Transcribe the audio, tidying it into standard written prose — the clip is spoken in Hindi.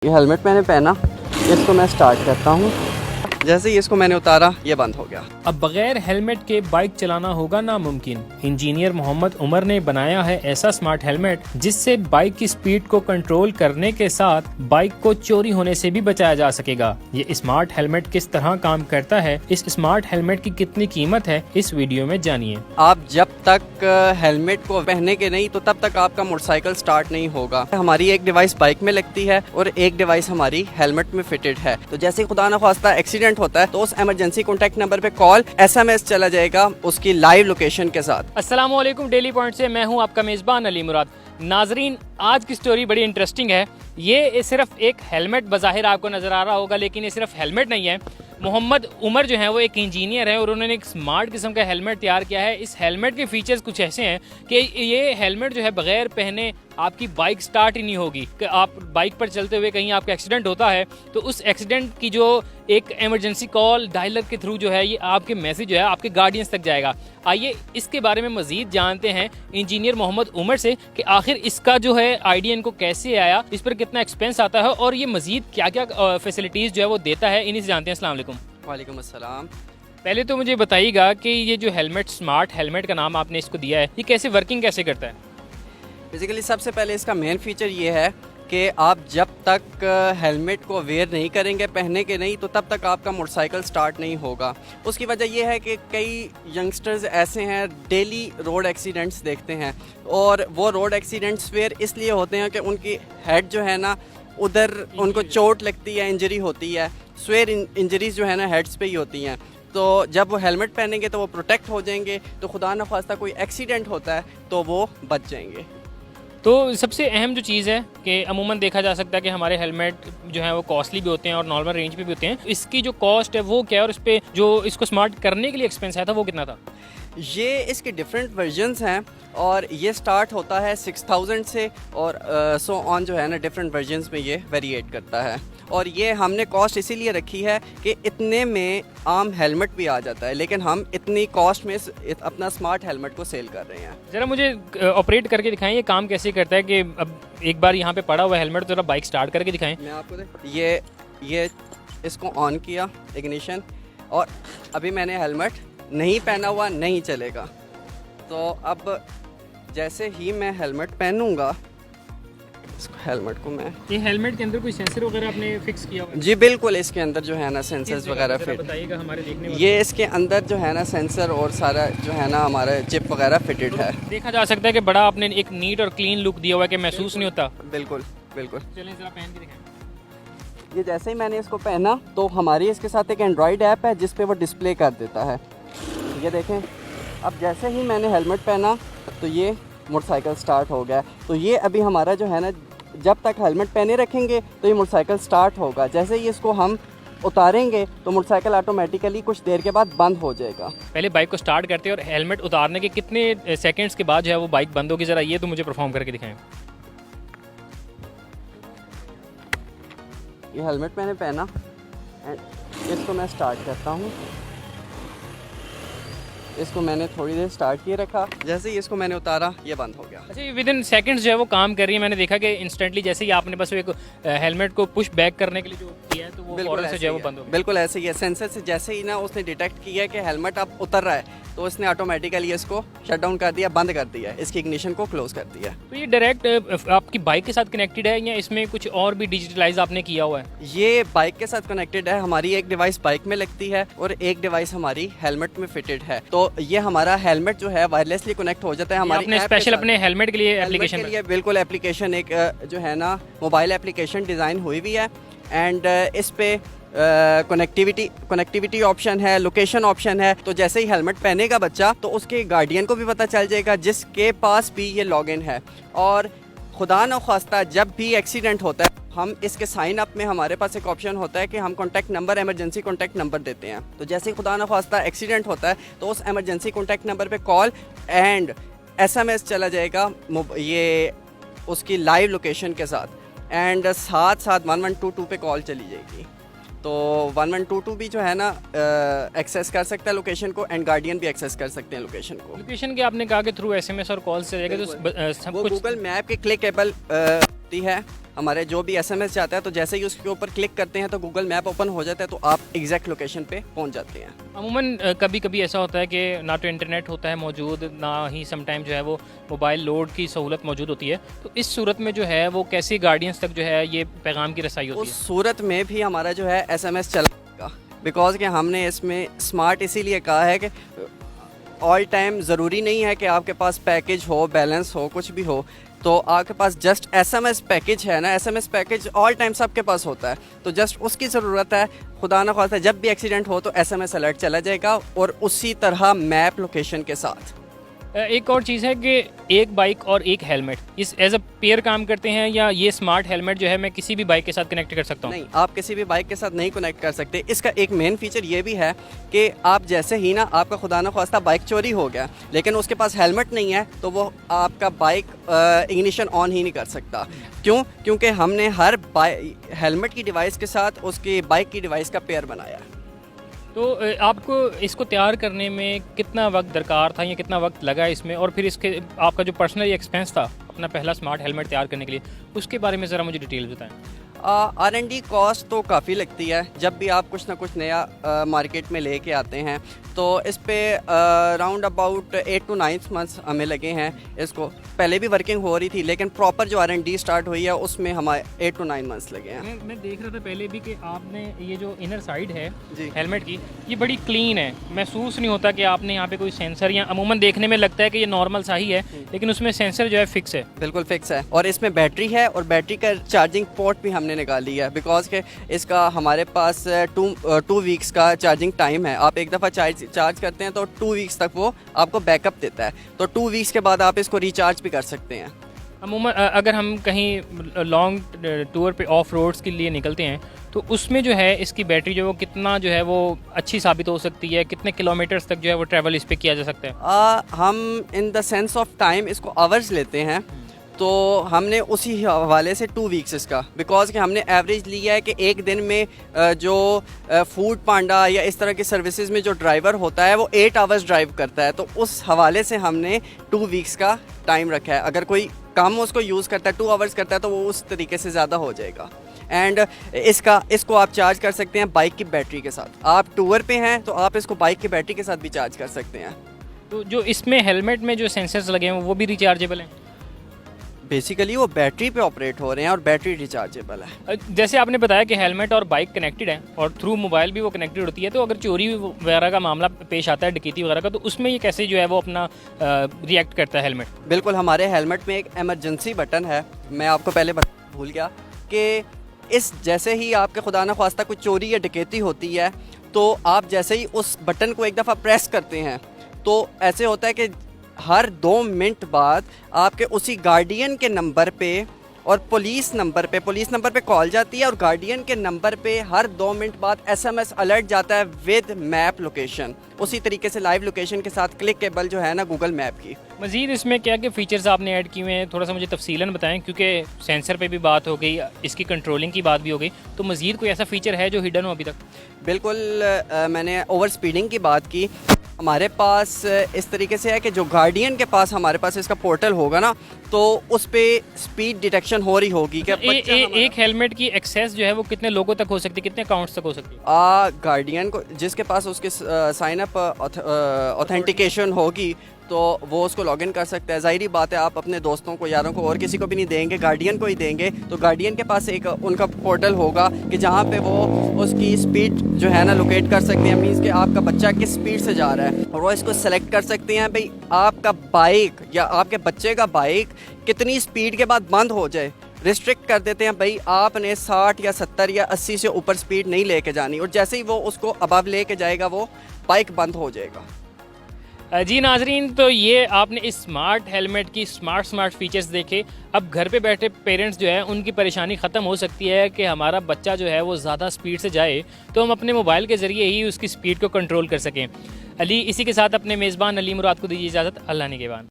ये हेलमेट मैंने पहना, इसको मैं स्टार्ट करता हूँ। जैसे ही इसको मैंने उतारा ये बंद हो गया। अब बगैर हेलमेट के बाइक चलाना होगा नामुमकिन। इंजीनियर मोहम्मद उमर ने बनाया है ऐसा स्मार्ट हेलमेट जिससे बाइक की स्पीड को कंट्रोल करने के साथ बाइक को चोरी होने से भी बचाया जा सकेगा। ये स्मार्ट हेलमेट किस तरह काम करता है, इस स्मार्ट हेलमेट की कितनी कीमत है, इस वीडियो में जानिए। आप जब तक हेलमेट को पहने के नहीं तो तब तक आपका मोटरसाइकिल स्टार्ट नहीं होगा। हमारी एक डिवाइस बाइक में लगती है और एक डिवाइस हमारी हेलमेट में फिटेड है। तो जैसे खुदा न खास्ता एक्सीडेंट होता है तो उस इमरजेंसी कॉन्टैक्ट नंबर पे कॉल SMS चला जाएगा उसकी लाइव लोकेशन के साथ। अस्सलाम वालेकुम, डेली पॉइंट से मैं हूं आपका मेज़बान अली मुराद। नाजरीन, आज की स्टोरी बड़ी इंटरेस्टिंग है। ये सिर्फ एक हेलमेट बज़ाहिर आपको नज़र आ रहा होगा, लेकिन ये सिर्फ हेलमेट नहीं है। मोहम्मद उमर जो है वो एक इंजीनियर है और उन्होंने एक स्मार्ट किस्म का हेलमेट तैयार किया है। इस हेलमेट के फीचर्स कुछ ऐसे हैं कि ये हेलमेट जो है बगैर पहने आपकी बाइक स्टार्ट ही नहीं होगी। कि आप बाइक पर चलते हुए कहीं आपका एक्सीडेंट होता है तो उस एक्सीडेंट की जो एक इमरजेंसी कॉल डायलर के थ्रू जो है ये आपके मैसेज जो है आपके गार्डियंस तक जाएगा। आइए इसके बारे में मजीद जानते हैं इंजीनियर मोहम्मद उमर से कि आखिर इसका जो है आइडिया इनको कैसे आया, इस पर कितना एक्सपेंस आता है और ये मजीद क्या क्या फैसिलिटीज़ जो है वो देता है। इन्हीं से जानते हैं। अस्सलाम वालेकुम। वालेकुम अस्सलाम। पहले तो मुझे बताइएगा कि ये जो हेलमेट, स्मार्ट हेलमेट का नाम आपने इसको दिया है, ये कैसे वर्किंग कैसे करता है? बेसिकली सबसे पहले इसका मेन फीचर ये है कि आप जब तक हेलमेट को वेयर नहीं करेंगे, पहने के नहीं, तो तब तक आपका मोटरसाइकिल स्टार्ट नहीं होगा। उसकी वजह यह है कि कई यंगस्टर्स ऐसे हैं डेली रोड एक्सीडेंट्स देखते हैं और वो रोड एक्सीडेंट्स फिर इसलिए होते हैं कि उनकी हेड जो है ना उधर उनको चोट लगती है, इंजरी होती है। स्वेयर इंजरीज जो है ना हेड्स पे ही होती हैं। तो जब वो हेलमेट पहनेंगे तो वो प्रोटेक्ट हो जाएंगे, तो खुदा न खास्ता कोई एक्सीडेंट होता है तो वो बच जाएंगे। तो सबसे अहम जो चीज़ है कि अमूमन देखा जा सकता है कि हमारे हेलमेट जो है वो कॉस्टली भी होते हैं और नॉर्मल रेंज पे भी होते हैं। इसकी जो कॉस्ट है वो क्या है और इस पे जो इसको स्मार्ट करने के लिए एक्सपेंस आया था वो कितना था? ये इसके डिफरेंट वर्जन्स हैं और ये स्टार्ट होता है 6000 से और सो ऑन जो है ना डिफरेंट वर्जन्स में ये वेरिएट करता है। और ये हमने कॉस्ट इसीलिए रखी है कि इतने में आम हेलमेट भी आ जाता है, लेकिन हम इतनी कॉस्ट में अपना स्मार्ट हेलमेट को सेल कर रहे हैं। ज़रा मुझे ऑपरेट करके दिखाएं, ये काम कैसे करता है कि अब एक बार यहाँ पे पड़ा हुआ हेलमेट, ज़रा बाइक स्टार्ट करके दिखाएं। मैं आपको ये इसको ऑन किया इग्निशन, और अभी मैंने हेलमेट नहीं पहना हुआ, नहीं चलेगा। तो अब जैसे ही मैं हेलमेट पहनूंगा, हेलमेट को मैं, ये हेलमेट के अंदर कोई सेंसर वगैरह आपने फिक्स किया हुआ है? जी बिल्कुल, इसके अंदर जो है ना सेंसर्स वगैरह फिट, बताइएगा हमारे देखने में। ये इसके अंदर जो है ना सेंसर और सारा जो है ना हमारा चिप वगैरह फिटेड है। देखा जा सकता है कि बड़ा आपने एक नीट और क्लीन लुक दिया हुआ है कि महसूस नहीं होता। बिल्कुल बिल्कुल। चलें जरा पहन के दिखाएं। ये जैसे ही मैंने इसको पहना तो हमारी इसके साथ एक एंड्रॉयड ऐप है जिस पे वो डिस्प्ले कर देता है। ये देखें, अब जैसे ही मैंने हेलमेट पहना तो ये मोटरसाइकिल स्टार्ट हो गया। तो ये अभी हमारा जो है ना, जब तक हेलमेट पहने रखेंगे तो ये मोटरसाइकिल स्टार्ट होगा। जैसे ही इसको हम उतारेंगे तो मोटरसाइकिल ऑटोमेटिकली कुछ देर के बाद बंद हो जाएगा। पहले बाइक को स्टार्ट करते हैं और हेलमेट उतारने के कितने सेकंड्स के बाद जो है वो बाइक बंद होगी, ज़रा ये तो मुझे परफॉर्म करके दिखाएं। ये हेलमेट मैंने पहना एंड इसको मैं स्टार्ट करता हूँ। इसको मैंने थोड़ी देर स्टार्ट किए रखा, जैसे ही इसको मैंने उतारा ये बंद हो गया। अच्छा, विद इन सेकंड्स जो है वो काम कर रही है। मैंने देखा कि इंस्टेंटली जैसे ही आपने बस एक हेलमेट को पुश बैक करने के लिए जो किया है तो वो फौरन से जो है वो बंद हो गया। बिल्कुल ऐसे ही है। सेंसर से जैसे ही ना उसने डिटेक्ट किया कि हेलमेट अब उतर रहा है तो उसने ऑटोमेटिकली इसको शट डाउन कर दिया, बंद कर दिया, इसकी इग्निशन को क्लोज कर दिया। तो ये डायरेक्ट आपकी बाइक के साथ कनेक्टेड है या इसमें कुछ और भी डिजिटलाइज आपने किया हुआ है? ये बाइक के साथ कनेक्टेड है। हमारी एक डिवाइस बाइक में लगती है और एक डिवाइस हमारी हेलमेट में फिटेड है। तो ये हमारा हेलमेट जो है वायरलेसली कनेक्ट हो जाता है हमारी आपने स्पेशल अपने हेलमेट के लिए एप्लीकेशन के लिए। बिल्कुल, एप्लीकेशन एक जो है ना मोबाइल एप्लीकेशन डिज़ाइन हुई हुई है एंड इस पे कनेक्टिविटी ऑप्शन है, लोकेशन ऑप्शन है। तो जैसे ही हेलमेट पहनेगा बच्चा तो उसके गार्डियन को भी पता चल जाएगा जिसके पास भी ये लॉगिन है। और खुदा न खास्ता जब भी एक्सीडेंट होता है हम इसके साइन अप में हमारे पास एक ऑप्शन होता है कि हम contact number, emergency contact number देते हैं। तो जैसे ही खुदा न खास्ता एक्सीडेंट होता है तो उस इमरजेंसी कॉन्टैक्ट नंबर पे कॉल एंड SMS चला जाएगा ये उसकी लाइव लोकेशन के साथ एंड साथ साथ 1122 पे कॉल चली जाएगी। तो 1122 भी जो है ना एक्सेस कर सकता है लोकेशन को एंड गार्डियन भी एक्सेस कर सकते हैं लोकेशन को। लोकेशन के आपने कहा कि थ्रू SMS और कॉल से जाएगा तो सब वो कुछ गूगल मैप के क्लिकेबल होती है, हमारे जो भी SMS जाता है तो जैसे ही उसके ऊपर क्लिक करते हैं तो गूगल मैप ओपन हो जाता है, तो आप एग्जैक्ट लोकेशन पे पहुंच जाते हैं। अमूमन कभी कभी ऐसा होता है कि ना तो इंटरनेट होता है मौजूद, ना ही समटाइम जो है वो मोबाइल लोड की सहूलत मौजूद होती है, तो इस सूरत में जो है वो कैसे गार्डियंस तक जो है ये पैगाम की रसाई होती उस सूरत में भी हमारा जो है SMS चलेगा, बिकॉज कि हमने इसमें स्मार्ट इसीलिए कहा है कि ऑल टाइम ज़रूरी नहीं है कि आपके पास पैकेज हो, बैलेंस हो, कुछ भी हो, तो आपके पास जस्ट SMS पैकेज है ना, SMS पैकेज ऑल टाइम सबके पास होता है, तो जस्ट उसकी ज़रूरत है। खुदा ना खास्ता जब भी एक्सीडेंट हो तो SMS अलर्ट चला जाएगा और उसी तरह मैप लोकेशन के साथ। एक और चीज़ है कि एक बाइक और एक हेलमेट इस एज अ पेयर काम करते हैं, या ये स्मार्ट हेलमेट जो है मैं किसी भी बाइक के साथ कनेक्ट कर सकता हूँ? नहीं, आप किसी भी बाइक के साथ नहीं कनेक्ट कर सकते। इसका एक मेन फीचर ये भी है कि आप जैसे ही ना आपका खुदा ना ख्वास्ता बाइक चोरी हो गया लेकिन उसके पास हेलमेट नहीं है, तो वो आपका बाइक इग्निशन ऑन ही नहीं कर सकता। क्यों? क्योंकि हमने हर हेलमेट की डिवाइस के साथ उसकी बाइक की डिवाइस का पेयर बनाया है। तो आपको इसको तैयार करने में कितना वक्त दरकार था या कितना वक्त लगा इसमें, और फिर इसके आपका जो पर्सनल एक्सपेंस था अपना पहला स्मार्ट हेलमेट तैयार करने के लिए, उसके बारे में ज़रा मुझे डिटेल बताएं। R&D कॉस्ट तो काफ़ी लगती है। जब भी आप कुछ ना कुछ नया मार्केट में लेके आते हैं तो इस पे राउंड अबाउट 8 to 9 मंथ्स हमें लगे हैं। इसको पहले भी वर्किंग हो रही थी लेकिन प्रॉपर जो R&D स्टार्ट हुई है उसमें हमारे 8 to 9 मंथ्स लगे हैं। मैं देख रहा था पहले भी कि आपने ये जो इनर साइड है जी हेलमेट की, ये बड़ी क्लीन है, महसूस नहीं होता कि आपने यहाँ पे कोई सेंसर, या अमूमन देखने में लगता है कि ये नॉर्मल सा ही है लेकिन उसमें सेंसर जो है फिक्स है। बिल्कुल फिक्स है, और इसमें बैटरी है और बैटरी का चार्जिंग पोर्ट भी हमने निकाल लिया है, बिकॉज के इसका हमारे पास 2 वीक्स का चार्जिंग टाइम है। आप एक दफ़ा चार्ज करते हैं तो 2 वीक्स तक वो आपको बैकअप देता है, तो 2 वीक्स के बाद आप इसको रिचार्ज भी कर सकते हैं। अमूमन अगर हम कहीं लॉन्ग टूर पे ऑफ रोड्स के लिए निकलते हैं तो उसमें जो है इसकी बैटरी जो वो कितना जो है वो अच्छी साबित हो सकती है, कितने किलोमीटर्स तक जो है वो ट्रैवल इस पे किया जा सकता है? हम in the sense of time इसको आवर्स लेते हैं, तो हमने उसी हवाले से 2 वीक्स इसका, बिकॉज कि हमने एवरेज लिया है कि एक दिन में जो फूड पांडा या इस तरह की सर्विसेज में जो ड्राइवर होता है वो 8 आवर्स ड्राइव करता है, तो उस हवाले से हमने 2 वीक्स का टाइम रखा है। अगर कोई कम उसको यूज़ करता है, 2 आवर्स करता है, तो वो उस तरीके से ज़्यादा हो जाएगा। एंड इसको आप चार्ज कर सकते हैं बाइक की बैटरी के साथ। आप टूर पे हैं तो आप इसको बाइक की बैटरी के साथ भी चार्ज कर सकते हैं। तो जो इसमें हेलमेट में जो सेंसर्स लगे हैं वो भी रिचार्जेबल हैं? बेसिकली वो बैटरी पे ऑपरेट हो रहे हैं और बैटरी रिचार्जेबल है। जैसे आपने बताया कि हेलमेट और बाइक कनेक्टेड है और थ्रू मोबाइल भी वो कनेक्टेड होती है, तो अगर चोरी वगैरह का मामला पेश आता है, डकैती वगैरह का, तो उसमें ये कैसे जो है वो अपना रिएक्ट करता है हेलमेट? बिल्कुल, हमारे हेलमेट में एक इमरजेंसी बटन है। मैं आपको पहले भूल गया कि इस जैसे ही आपके खुदा न ख्वास्ता कोई चोरी या डकैती होती है तो आप जैसे ही उस बटन को एक दफ़ा प्रेस करते हैं तो ऐसे होता है कि हर 2 मिनट बाद आपके उसी गार्डियन के नंबर पे और पुलिस नंबर पे कॉल जाती है, और गार्डियन के नंबर पे हर 2 मिनट बाद SMS अलर्ट जाता है विद मैप लोकेशन। उसी तरीके से लाइव लोकेशन के साथ क्लिकेबल जो है ना गूगल मैप की। मज़ीद इसमें क्या क्या फ़ीचर्स आपने ऐड किए हैं, थोड़ा सा मुझे तफसीलन बताएं, क्योंकि सेंसर पे भी बात हो गई, इसकी कंट्रोलिंग की बात भी हो गई, तो मज़ीद कोई ऐसा फ़ीचर है जो हिडन हो अभी तक? बिल्कुल, मैंने ओवर स्पीडिंग की बात की। हमारे पास इस तरीके से है कि जो गार्डियन के पास हमारे पास इसका पोर्टल होगा ना, तो उस पर स्पीड डिटेक्शन हो रही होगी कि एक हेलमेट की एक्सेस जो है वो कितने लोगों तक हो सकती है, कितने अकाउंट्स तक हो सकती है? गार्डियन को जिसके पास उसके साइन अप ऑथेंटिकेशन होगी तो वो उसको लॉगिन कर सकता है। ज़ाहिरी बात है, आप अपने दोस्तों को, यारों को और किसी को भी नहीं देंगे, गार्डियन को ही देंगे, तो गार्डियन के पास एक उनका पोर्टल होगा कि जहाँ पे वो उसकी स्पीड जो है ना लोकेट कर सकते हैं। मींस कि आपका बच्चा किस स्पीड से जा रहा है और वो इसको सेलेक्ट कर सकते हैं भाई आपका बाइक या आपके बच्चे का बाइक कितनी स्पीड के बाद बंद हो जाए। रिस्ट्रिक्ट कर देते हैं भाई आपने 60 या 70 या 80 से ऊपर स्पीड नहीं लेके जानी, और जैसे ही वो उसको अबव लेके जाएगा वो बाइक बंद हो जाएगा। जी नाजरीन, तो ये आपने इस स्मार्ट हेलमेट की स्मार्ट फीचर्स देखे। अब घर पे बैठे पेरेंट्स जो है उनकी परेशानी ख़त्म हो सकती है कि हमारा बच्चा जो है वो ज़्यादा स्पीड से जाए तो हम अपने मोबाइल के ज़रिए ही उसकी स्पीड को कंट्रोल कर सकें। अली, इसी के साथ अपने मेज़बान अली मुराद को दीजिए इजाज़त। अल्लाह निगहबान।